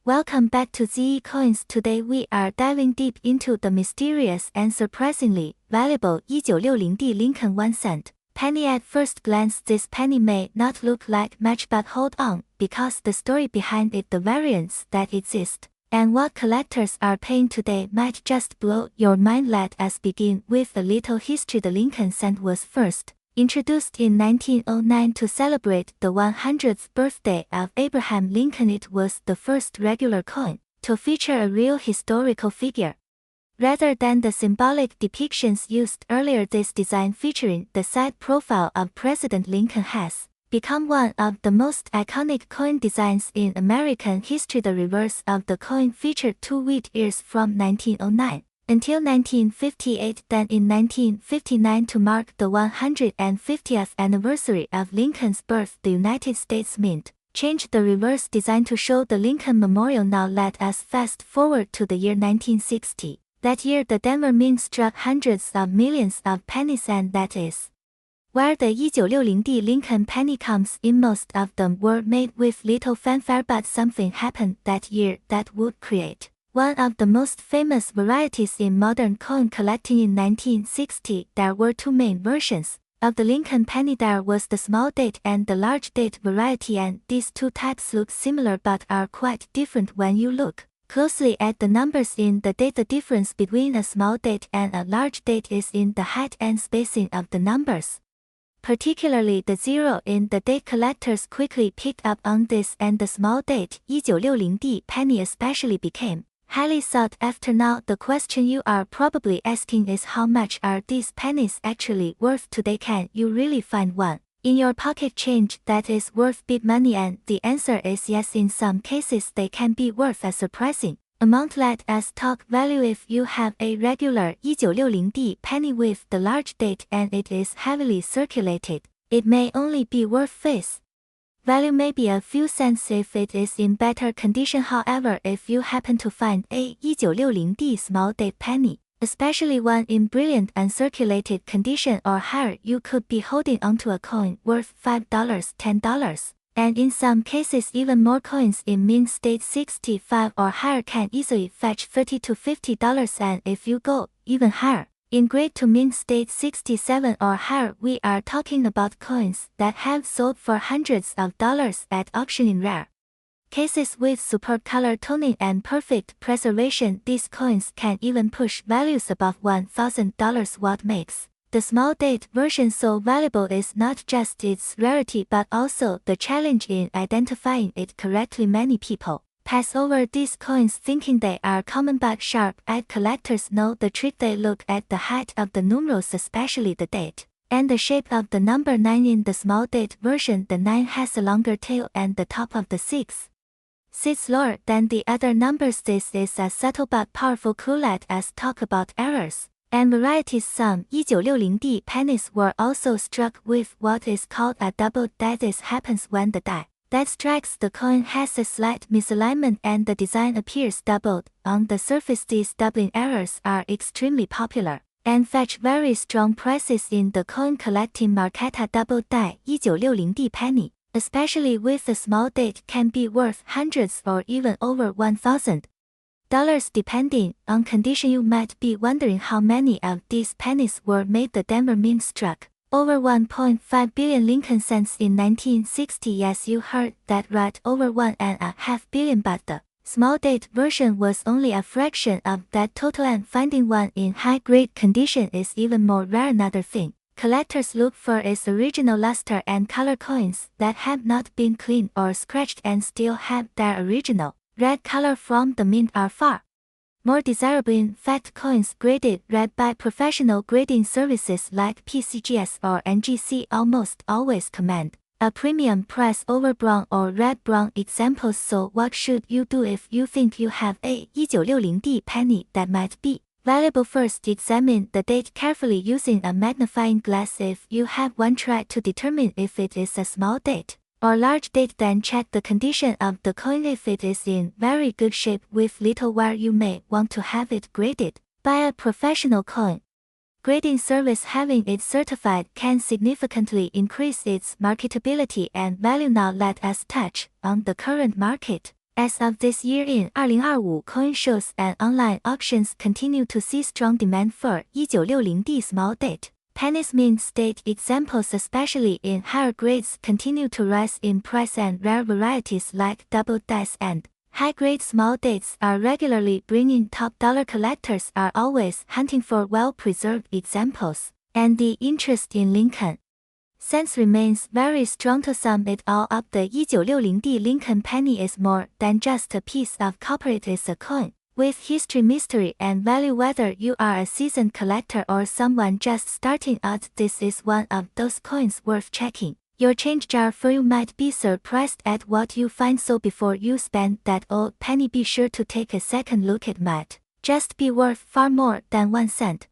Welcome back to ZE Coins. Today we are diving deep into the mysterious and surprisingly valuable 1960D Lincoln 1 cent penny. At first glance, this penny may not look like much, but hold on, because the story behind it, the variants that exist, and what collectors are paying today might just blow your mind. Let us begin with a little history. The Lincoln cent was first introduced in 1909 to celebrate the 100th birthday of Abraham Lincoln. It was the first regular coin to feature a real historical figure. Rather than the symbolic depictions used earlier, this design featuring the side profile of President Lincoln has become one of the most iconic coin designs in American history. The reverse of the coin featured two wheat ears from 1909 until 1958. Then in 1959, to mark the 150th anniversary of Lincoln's birth, the United States Mint changed the reverse design to show the Lincoln Memorial. Now let us fast forward to the year 1960. That year the Denver Mint struck hundreds of millions of pennies, and that is where the 1960D Lincoln penny comes in. Most of them were made with little fanfare, but something happened that year that would create one of the most famous varieties in modern coin collecting. In 1960, there were two main versions of the Lincoln penny. There was the small date and the large date variety, and these two types look similar but are quite different when you look closely at the numbers in the date. The difference between a small date and a large date is in the height and spacing of the numbers, particularly the zero in the date. Collectors quickly picked up on this, and the small date 1960D penny especially became highly sought after. Now the question you are probably asking is, how much are these pennies actually worth today? Can you really find one in your pocket change that is worth big money? And the answer is yes. In some cases they can be worth a surprising amount. Let us talk value. If you have a regular 1960D penny with the large date and it is heavily circulated, it may only be worth face value, maybe a few cents if it is in better condition. However, if you happen to find a 1960D small date penny, especially one in brilliant uncirculated condition or higher, you could be holding onto a coin worth $5, $10, and in some cases even more. Coins in mint state 65 or higher can easily fetch $30 to $50, and if you go even higher, in grade to mint state 67 or higher, we are talking about coins that have sold for hundreds of dollars at auction. In rare cases with superb color toning and perfect preservation, these coins can even push values above $1,000. What makes the small date version so valuable is not just its rarity but also the challenge in identifying it correctly. Many people pass over these coins thinking they are common, but sharp-eyed collectors know the trick. They look at the height of the numerals, especially the date, and the shape of the number 9. In the small date version, the 9 has a longer tail and the top of the 6 sits lower than the other numbers. This is a subtle but powerful clue. Let us talk about errors and varieties. Some 1960D pennies were also struck with what is called a double die. This happens when the die that strikes the coin has a slight misalignment and the design appears doubled on the surface. These doubling errors are extremely popular and fetch very strong prices in the coin collecting market. A double die 1960D penny, especially with a small date, can be worth hundreds or even over $1,000 depending on condition. You might be wondering how many of these pennies were made. The Denver Mint struck over 1.5 billion Lincoln cents in 1960. Yes, you heard that right, over 1.5 billion, but the small date version was only a fraction of that total, and finding one in high-grade condition is even more rare. Another thing collectors look for is original luster and color. Coins that have not been cleaned or scratched and still have their original red color from the mint are far more desirable. In fact, coins graded red by professional grading services like PCGS or NGC almost always command a premium price over brown or red-brown examples. So what should you do if you think you have a 1960D penny that might be valuable? First, examine the date carefully using a magnifying glass. If you have one, try to determine if it is a small date or large date. Then check the condition of the coin. If it is in very good shape with little wear, you may want to have it graded by a professional coin grading service. Having it certified can significantly increase its marketability and value. Now let us touch on the current market As of this year in 2025 coin shows and online auctions continue to see strong demand for 1960D small date. Pennies mint state examples especially in higher grades continue to rise in price and rare varieties like double dice and high-grade small dates are regularly bringing top dollar collectors are always hunting for well-preserved examples, and the interest in Lincoln cents remains very strong. To sum it all up, the 1960D Lincoln penny is more than just a piece of copper. It is a coin with history, mystery, and value. Whether you are a seasoned collector or someone just starting out, this is one of those coins worth checking your change jar for. You might be surprised at what you find, so before you spend that old penny, be sure to take a second look. It might just be worth far more than 1 cent.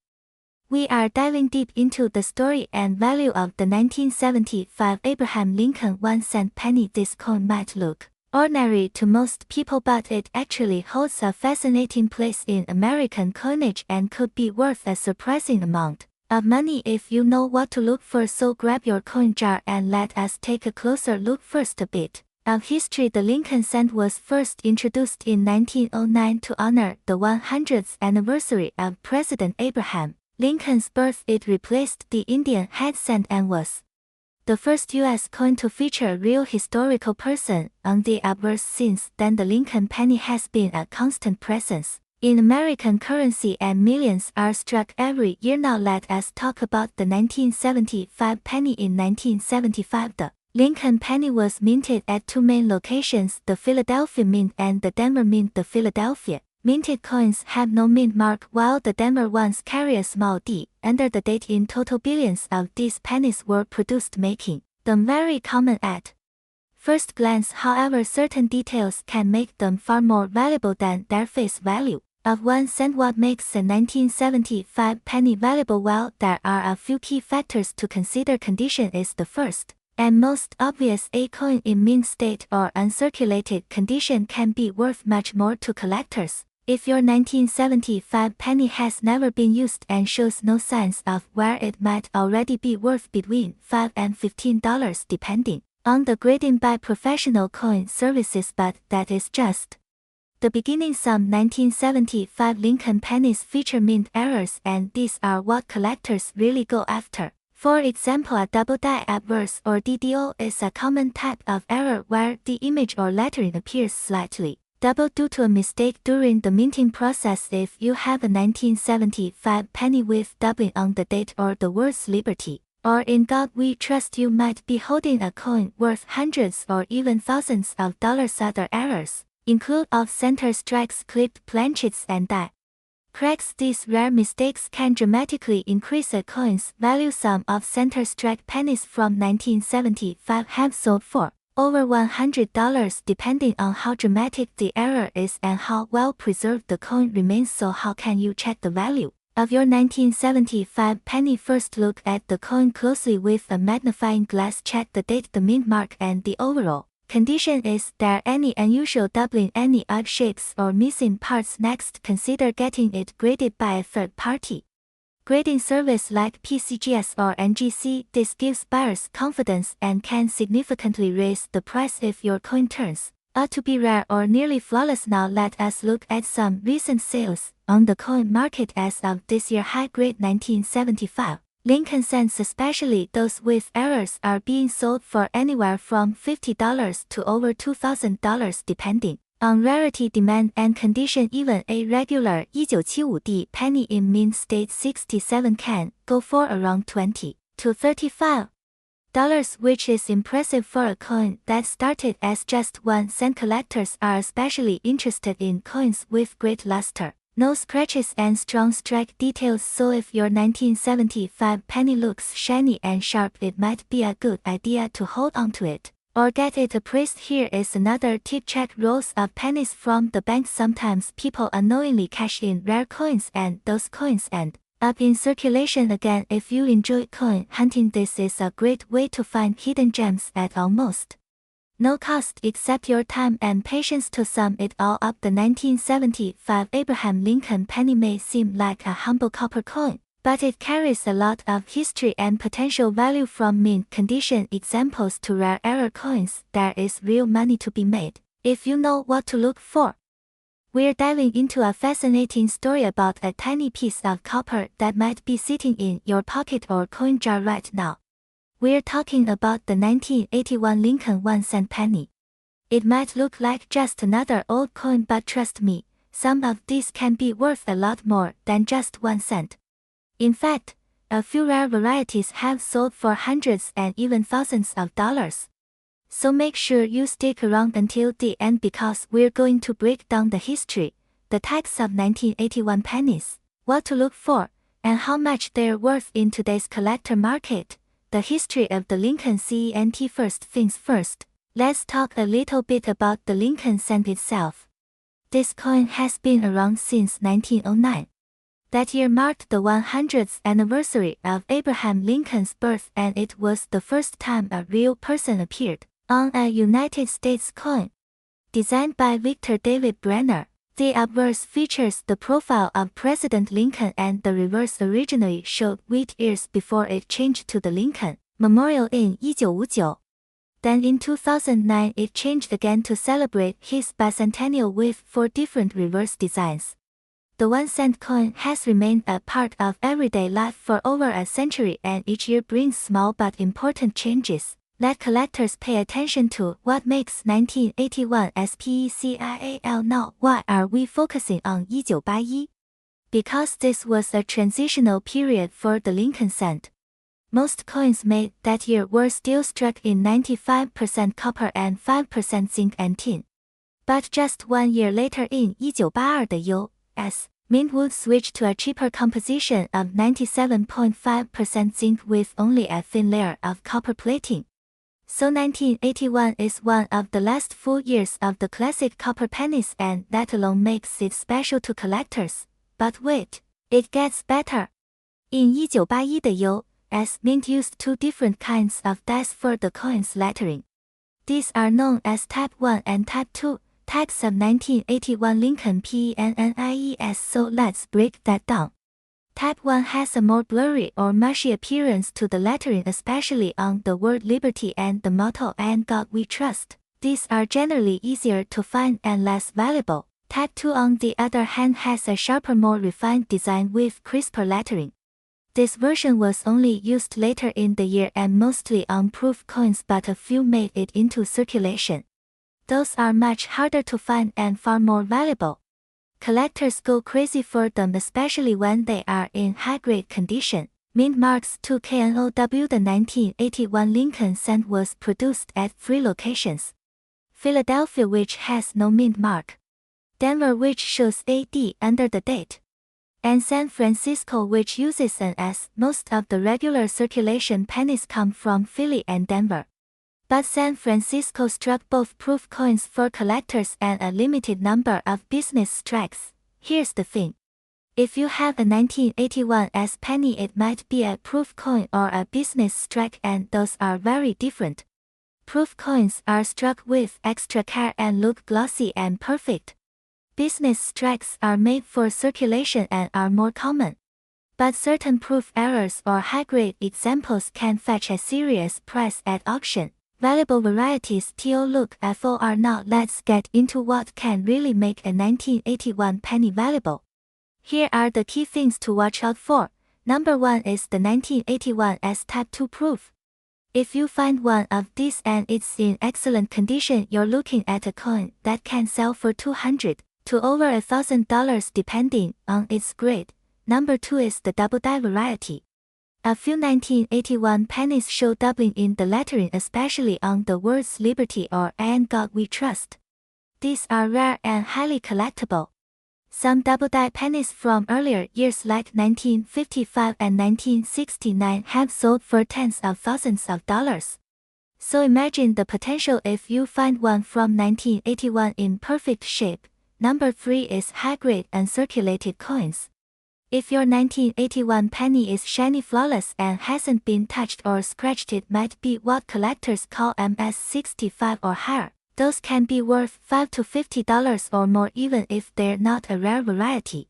We are diving deep into the story and value of the 1975 Abraham Lincoln 1 cent penny. This coin might look ordinary to most people, but it actually holds a fascinating place in American coinage and could be worth a surprising amount of money if you know what to look for. So grab your coin jar and let us take a closer look. First, a bit of history. The Lincoln cent was first introduced in 1909 to honor the 100th anniversary of President Abraham Lincoln's birth. It replaced the Indian head cent and was the first U.S. coin to feature a real historical person on the obverse. Since then, the Lincoln penny has been a constant presence in American currency and millions are struck every year. Now let us talk about the 1975 penny. In 1975, the Lincoln penny was minted at two main locations, the Philadelphia Mint and the Denver Mint. The Philadelphia minted coins have no mint mark, while the Denver ones carry a small d under the date. In total, billions of these pennies were produced, making them very common at first glance. However, certain details can make them far more valuable than their face value of 1 cent. What makes a 1975 penny valuable? Well, there are a few key factors to consider. Condition is the first and most obvious. A coin in mint state or uncirculated condition can be worth much more to collectors. If your 1975 penny has never been used and shows no signs of wear, it might already be worth between $5 and $15 depending on the grading by professional coin services, but that is just the beginning. Some 1975 Lincoln pennies feature mint errors, and these are what collectors really go after. For example, a double die obverse or DDO is a common type of error where the image or lettering appears slightly double due to a mistake during the minting process. If you have a 1975 penny with doubling on the date or the words Liberty or In God We Trust, you might be holding a coin worth hundreds or even thousands of dollars. Other errors include off-center strikes, clipped planchets, and die cracks. These rare mistakes can dramatically increase a coin's value. Some off-center strike pennies from 1975 have sold for over $100 depending on how dramatic the error is and how well preserved the coin remains. So how can you check the value of your 1975 penny? First, look at the coin closely with a magnifying glass. Check the date, the mint mark, and the overall condition. Is there any unusual doubling, any odd shapes or missing parts? Next, consider getting it graded by a third party grading service like PCGS or NGC. This gives buyers confidence and can significantly raise the price if your coin turns out to be rare or nearly flawless. Now let us look at some recent sales on the coin market. As of this year, high-grade 1975 Lincoln cents, especially those with errors, are being sold for anywhere from $50 to over $2,000 depending on rarity, demand, and condition. Even a regular 1975D penny in mint state 67 can go for around $20 to $35, which is impressive for a coin that started as just 1 cent. Collectors are especially interested in coins with great luster, no scratches, and strong strike details. So if your 1975 penny looks shiny and sharp, it might be a good idea to hold on to it or get it appraised. Here is another tip: check rolls of pennies from the bank. Sometimes people unknowingly cash in rare coins and those coins end up in circulation again. If you enjoy coin hunting, this is a great way to find hidden gems at almost no cost except your time and patience. To sum it all up, the 1975 Abraham Lincoln penny may seem like a humble copper coin, but it carries a lot of history and potential value. From mint condition examples to rare error coins, there is real money to be made if you know what to look for. We're diving into a fascinating story about a tiny piece of copper that might be sitting in your pocket or coin jar right now. We're talking about the 1981 Lincoln 1-cent penny. It might look like just another old coin, but trust me, some of these can be worth a lot more than just 1 cent. In fact, a few rare varieties have sold for hundreds and even thousands of dollars. So make sure you stick around until the end because we're going to break down the history, the types of 1981 pennies, what to look for, and how much they're worth in today's collector market. The history of the Lincoln Cent. First things first, let's talk a little bit about the Lincoln cent itself. This coin has been around since 1909. That year marked the 100th anniversary of Abraham Lincoln's birth, and it was the first time a real person appeared on a United States coin. Designed by Victor David Brenner, the obverse features the profile of President Lincoln, and the reverse originally showed wheat ears before it changed to the Lincoln Memorial in 1959. Then in 2009 it changed again to celebrate his bicentennial with 4 different reverse designs. The 1-cent coin has remained a part of everyday life for over a century, and each year brings small but important changes. Let collectors pay attention to what makes 1981 special. Now, why are we focusing on 1981? Because this was a transitional period for the Lincoln cent. Most coins made that year were still struck in 95% copper and 5% zinc and tin. But just 1 year later, in 1982, the U.S. Mint would switch to a cheaper composition of 97.5% zinc with only a thin layer of copper plating. So 1981 is one of the last full years of the classic copper pennies, and that alone makes it special to collectors. But wait, it gets better. In 1981, the U.S. Mint used 2 different kinds of dies for the coin's lettering. These are known as Type 1 and Type 2, types of 1981 Lincoln pennies, so let's break that down. Type 1 has a more blurry or mushy appearance to the lettering, especially on the word Liberty and the motto "And God We Trust." These are generally easier to find and less valuable. Type 2, on the other hand, has a sharper, more refined design with crisper lettering. This version was only used later in the year and mostly on proof coins, but a few made it into circulation. Those are much harder to find and far more valuable. Collectors go crazy for them, especially when they are in high-grade condition. Mint marks 2KNOW. The 1981 Lincoln cent was produced at 3 locations. Philadelphia, which has no mint mark. Denver, which shows AD under the date. And San Francisco, which uses an S. Most of the regular circulation pennies come from Philly and Denver. But San Francisco struck both proof coins for collectors and a limited number of business strikes. Here's the thing. If you have a 1981 S penny, it might be a proof coin or a business strike, and those are very different. Proof coins are struck with extra care and look glossy and perfect. Business strikes are made for circulation and are more common. But certain proof errors or high-grade examples can fetch a serious price at auction. Valuable varieties to look for. Now let's get into what can really make a 1981 penny valuable. Here are the key things to watch out for. Number 1 is the 1981 S Type 2 proof. If you find one of these and it's in excellent condition, you're looking at a coin that can sell for $200 to over $1,000 depending on its grade. Number 2 is the double die variety. A few 1981 pennies show doubling in the lettering, especially on the words Liberty or And God We Trust. These are rare and highly collectible. Some double die pennies from earlier years like 1955 and 1969 have sold for tens of thousands of dollars. So imagine the potential if you find one from 1981 in perfect shape. Number 3 is high-grade uncirculated coins. If your 1981 penny is shiny, flawless, and hasn't been touched or scratched, it might be what collectors call MS65 or higher. Those can be worth $5 to $50 or more even if they're not a rare variety.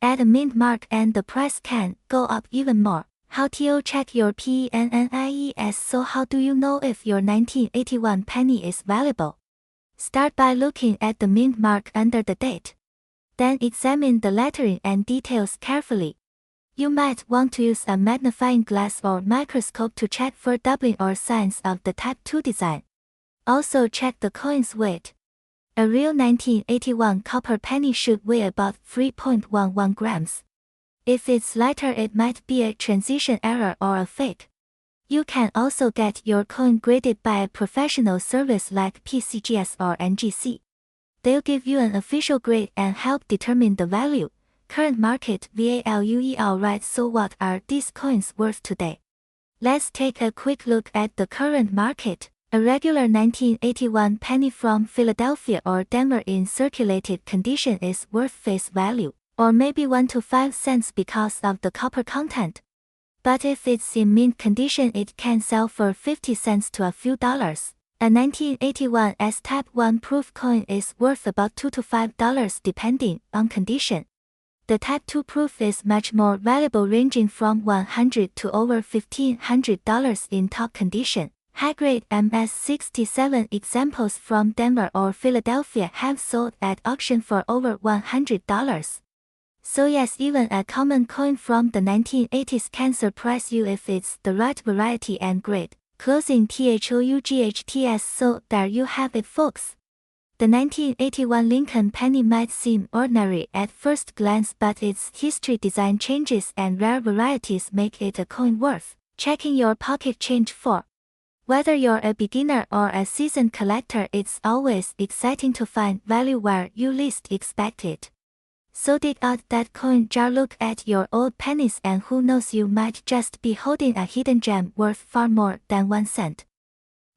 Add a mint mark and the price can go up even more. How to check your pennies? So how do you know if your 1981 penny is valuable? Start by looking at the mint mark under the date. Then examine the lettering and details carefully. You might want to use a magnifying glass or microscope to check for doubling or signs of the Type 2 design. Also check the coin's weight. A real 1981 copper penny should weigh about 3.11 grams. If it's lighter, it might be a transition error or a fake. You can also get your coin graded by a professional service like PCGS or NGC. They'll give you an official grade and help determine the value. Current market value. Alright, so what are these coins worth today? Let's take a quick look at the current market. A regular 1981 penny from Philadelphia or Denver in circulated condition is worth face value, or maybe 1 to 5 cents because of the copper content. But if it's in mint condition, it can sell for 50 cents to a few dollars. A 1981 S-Type 1 proof coin is worth about $2 to $5 depending on condition. The Type 2 proof is much more valuable, ranging from $100 to over $1,500 in top condition. High-grade MS-67 examples from Denver or Philadelphia have sold at auction for over $100. So yes, even a common coin from the 1980s can surprise you if it's the right variety and grade. Closing THOUGHTS. So there you have it, folks. The 1981 Lincoln penny might seem ordinary at first glance, but its history, design changes, and rare varieties make it a coin worth checking your pocket change for. Whether you're a beginner or a seasoned collector, it's always exciting to find value where you least expect it. So dig out that coin jar, look at your old pennies, and who knows, you might just be holding a hidden gem worth far more than 1 cent.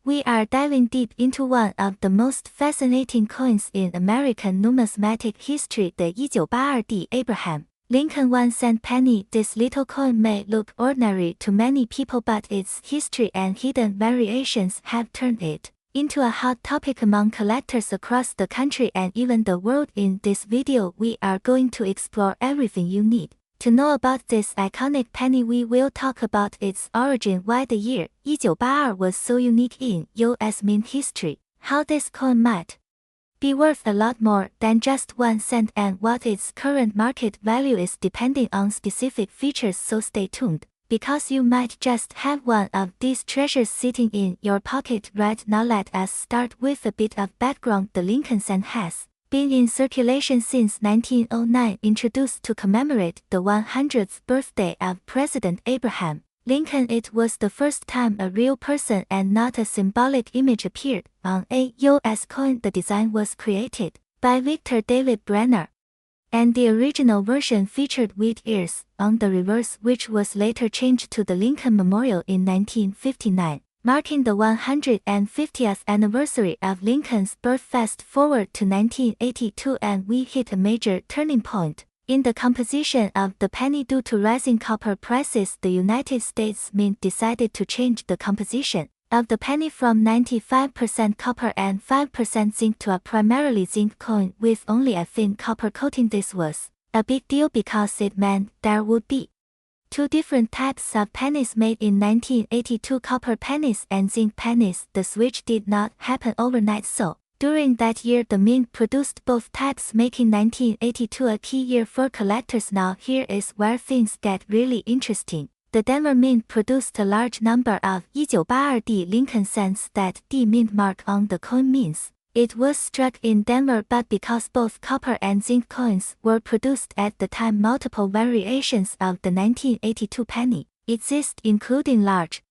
We are diving deep into one of the most fascinating coins in American numismatic history, the 1982 Abraham Lincoln 1 cent penny. This little coin may look ordinary to many people, but its history and hidden variations have turned it into a hot topic among collectors across the country and even the world. In this video, we are going to explore everything you need to know about this iconic penny. We will talk about its origin, why the year 1982 was so unique in U.S. mint history, how this coin might be worth a lot more than just 1 cent, and what its current market value is depending on specific features. So stay tuned, because you might just have one of these treasures sitting in your pocket right now. Let us start with a bit of background. The Lincoln cent has been in circulation since 1909, introduced to commemorate the 100th birthday of President Abraham Lincoln. It was the first time a real person and not a symbolic image appeared on a U.S. coin. The design was created by Victor David Brenner, and the original version featured wheat ears on the reverse, which was later changed to the Lincoln Memorial in 1959. Marking the 150th anniversary of Lincoln's birth. Fast forward to 1982 and we hit a major turning point in the composition of the penny. Due to rising copper prices, the United States Mint decided to change the composition of the penny from 95% copper and 5% zinc to a primarily zinc coin with only a thin copper coating. This was a big deal because it meant there would be two different types of pennies made in 1982, copper pennies and zinc pennies. The switch did not happen overnight, so during that year the mint produced both types, making 1982 a key year for collectors. Now here is where things get really interesting. The Denver Mint produced a large number of 1982 Lincoln cents. That D mint mark on the coin means it was struck in Denver, but because both copper and zinc coins were produced at the time, multiple variations of the 1982 penny exist, including large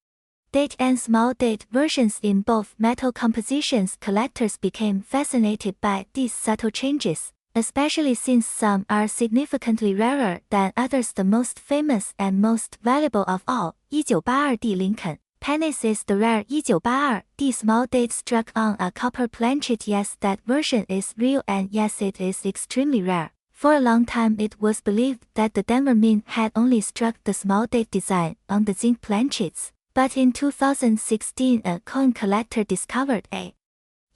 date and small date versions in both metal compositions. Collectors became fascinated by these subtle changes, especially since some are significantly rarer than others. The most famous and most valuable of all, 1982 Lincoln pennies, is the rare 1982 small date struck on a copper planchet. Yes, that version is real, and yes, it is extremely rare. For a long time it was believed that the Denver Mint had only struck the small date design on the zinc planchets, but in 2016 a coin collector discovered a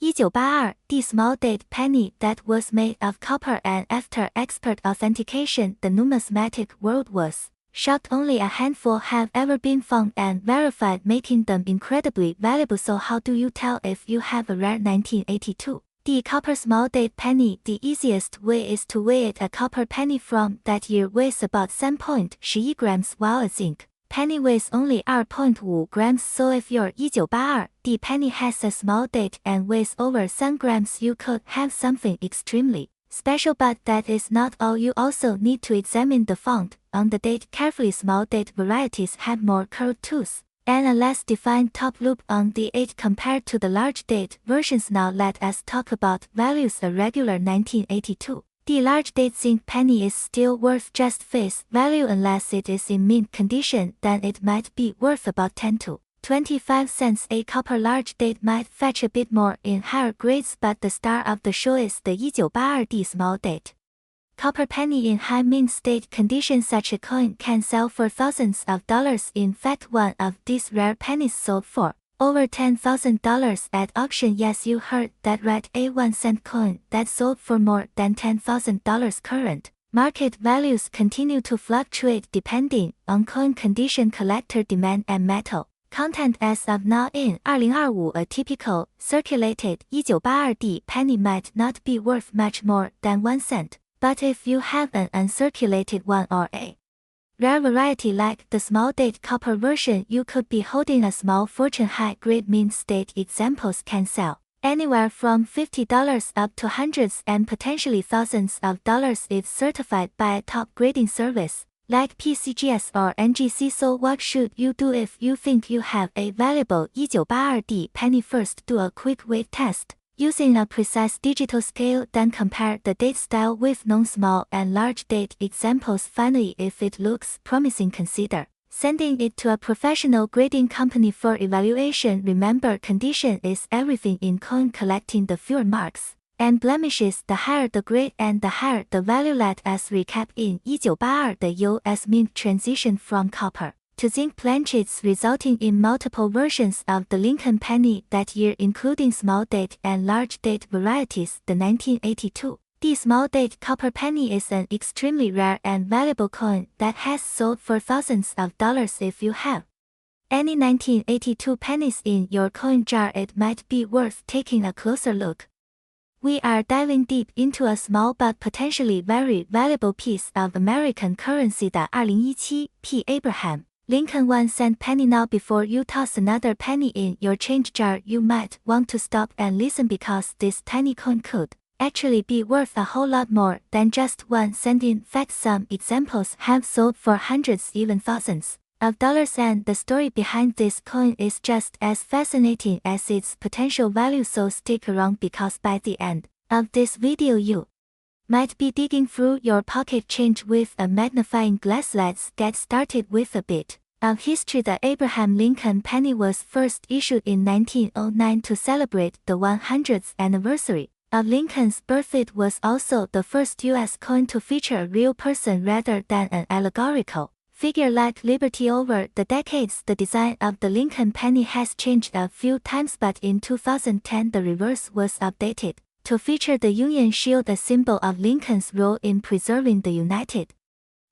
1982 small date penny that was made of copper, and after expert authentication the numismatic world was shocked. Only a handful have ever been found and verified, making them incredibly valuable. So how do you tell if you have a rare 1982 The copper small date penny. The easiest way is to weigh it. A copper penny from that year weighs about 3.11 grams, while a zinc penny weighs only 2.5 grams. So if your 1982的 penny has a small date and weighs over 3 grams, you could have something extremely special. But that is not all. You also need to examine the font on the date carefully. Small date varieties have more curved tooth and a less defined top loop on the 8 compared to the large date versions. Now let us talk about values. A regular 1982 the large date zinc penny is still worth just face value unless it is in mint condition. Then it might be worth about 10 to 25 cents. A copper large date might fetch a bit more in higher grades, but the star of the show is the 1982 small date copper penny in high mint state condition. Such a coin can sell for thousands of dollars. In fact, one of these rare pennies sold for over $10,000 at auction. Yes, you heard that right. A 1-cent coin that sold for more than $10,000. Current market values continue to fluctuate depending on coin condition, collector demand, and metal content. As of now in 2025, a typical circulated 1982 penny might not be worth much more than 1 cent. But if you have an uncirculated one or a rare variety like the small date copper version, you could be holding a small fortune. High-grade mint state examples can sell anywhere from $50 up to hundreds and potentially thousands of dollars if certified by a top grading service like PCGS or NGC. So what should you do if you think you have a valuable 1982 penny? First, do a quick weight test using a precise digital scale, then compare the date style with known small and large date examples. Finally, if it looks promising, consider sending it to a professional grading company for evaluation. Remember, condition is everything in coin collecting. The fewer marks and blemishes, the higher the grade and the higher the value. Let us recap. In 1982, the U.S. Mint transitioned from copper to zinc planchet, resulting in multiple versions of the Lincoln penny that year, including small date and large date varieties. The 1982 the small date copper penny is an extremely rare and valuable coin that has sold for thousands of dollars. If you have any 1982 pennies in your coin jar, it might be worth taking a closer look. We are diving deep into a small but potentially very valuable piece of American currency, the 2017 P. Abraham Lincoln 1-cent penny. Now, before you toss another penny in your change jar, you might want to stop and listen, because this tiny coin could actually be worth a whole lot more than just 1 cent. In fact, some examples have sold for hundreds, even thousands of dollars, and the story behind this coin is just as fascinating as its potential value. So stick around, because by the end of this video you might be digging through your pocket change with a magnifying glass. Let's get started with a bit of history. The Abraham Lincoln penny was first issued in 1909 to celebrate the 100th anniversary of Lincoln's birth. It was also the first U.S. coin to feature a real person rather than an allegorical figure like Liberty. Over the decades, the design of the Lincoln penny has changed a few times, but in 2010 the reverse was updated to feature the Union Shield, a symbol of Lincoln's role in preserving the United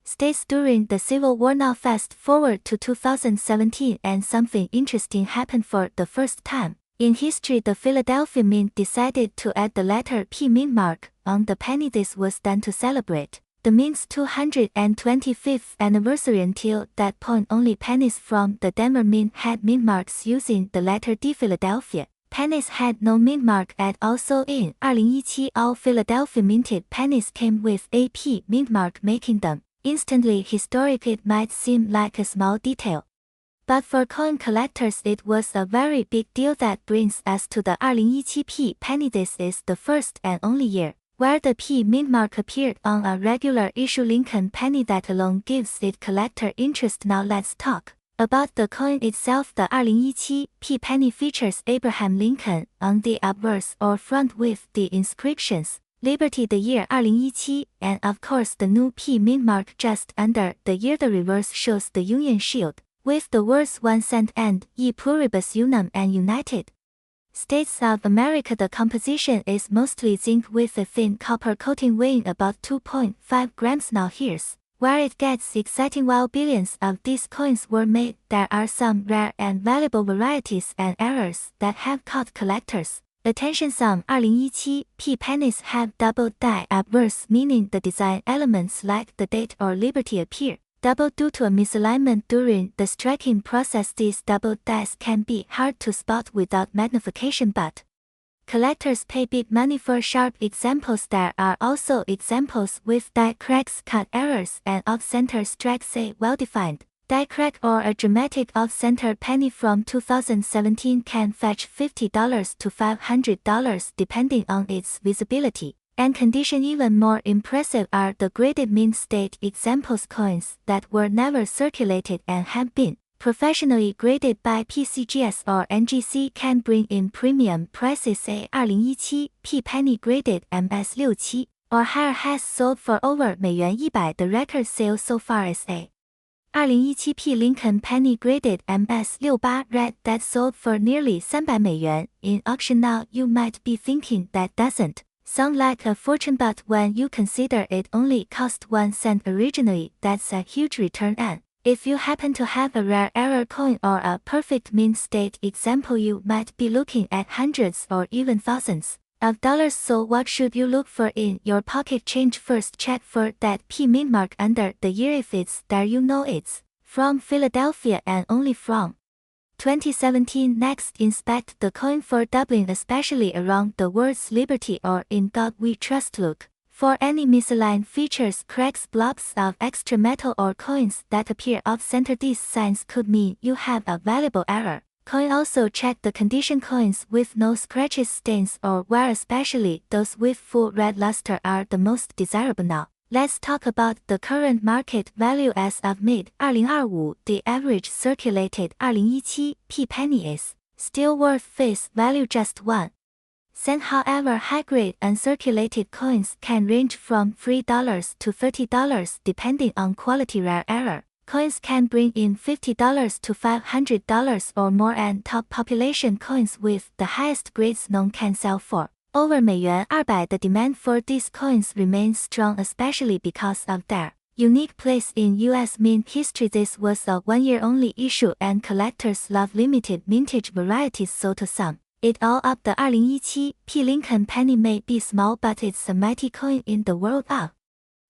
States during the Civil War. Now fast forward to 2017 and something interesting happened. For the first time in history, the Philadelphia Mint decided to add the letter P mint mark on the penny. This was done to celebrate the Mint's 225th anniversary. Until that point, only pennies from the Denver Mint had mint marks using the letter D. Philadelphia pennies had no mint mark at all. So in 2017, all Philadelphia minted pennies came with a P mint mark, making them instantly historic. It might seem like a small detail, but for coin collectors it was a very big deal. That brings us to the 2017 P penny. This is the first and only year where the P mint mark appeared on a regular issue Lincoln penny. That alone gives it collector interest. Now let's talk about the coin itself. The 2017 P penny features Abraham Lincoln on the obverse or front with the inscriptions Liberty, the year 2017, and of course the new P mint mark just under the year. The reverse shows the Union Shield with the words 1 cent and E pluribus unum and United States of America. The composition is mostly zinc with a thin copper coating weighing about 2.5 grams. Now here's where it gets exciting. While billions of these coins were made, there are some rare and valuable varieties and errors that have caught collectors' Attention, some 2017 P pennies have double die adverse, meaning the design elements like the date or liberty appear double due to a misalignment during the striking process. These double dies can be hard to spot without magnification, but collectors pay big money for sharp examples. There are also examples with die cracks, cut errors, and off-center strikes. A well-defined die crack or a dramatic off-center penny from 2017 can fetch $50 to $500 depending on its visibility and condition. Even more impressive are the graded mint state examples, coins that were never circulated and have been professionally graded by PCGS or NGC can bring in premium prices. A 2017 P penny graded MS67 or higher has sold for over $100. The record sale so far is a 2017 P Lincoln penny graded MS68 red that sold for nearly $300 in auction. Now you might be thinking that doesn't sound like a fortune, but when you consider it only cost 1 cent originally, that's a huge return. And if you happen to have a rare error coin or a perfect mint state example, you might be looking at hundreds or even thousands of dollars. So what should you look for in your pocket change? First, check for that P mint mark under the year. If it's there, you know it's from Philadelphia and only from 2017. Next, inspect the coin for doubling, especially around the words Liberty or In God We Trust. Look for any misaligned features, cracks, blobs of extra metal, or coins that appear off-center. These signs could mean you have a valuable error coin. Also check the condition. Coins with no scratches, stains, or wear, especially those with full red luster, are the most desirable. Now let's talk about the current market value as of mid-2025. The average circulated 2017 P penny is still worth face value just 1 cent. However, high-grade uncirculated coins can range from $3 to $30 depending on quality. Rare error coins can bring in $50 to $500 or more, and top population coins with the highest grades known can sell for over $200. The demand for these coins remains strong, especially because of their unique place in U.S. mint history. This was a one-year-only issue, and collectors love limited vintage varieties. So to sum it all up, the 2017 P Lincoln penny may be small, but it's a mighty coin in the world of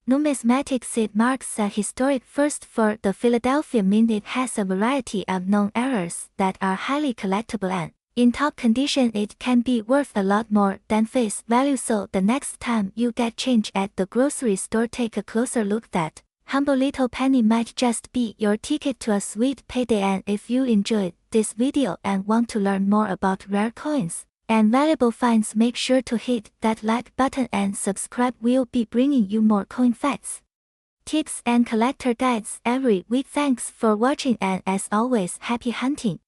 numismatics. It marks a historic first for the Philadelphia Mint. It has a variety of known errors that are highly collectible, and in top condition it can be worth a lot more than face value. So the next time you get change at the grocery store, take a closer look. That humble little penny might just be your ticket to a sweet payday. And if you enjoyed this video and want to learn more about rare coins and valuable finds, make sure to hit that like button and subscribe. We'll be bringing you more coin facts, tips, and collector guides every week. Thanks for watching, and as always, happy hunting!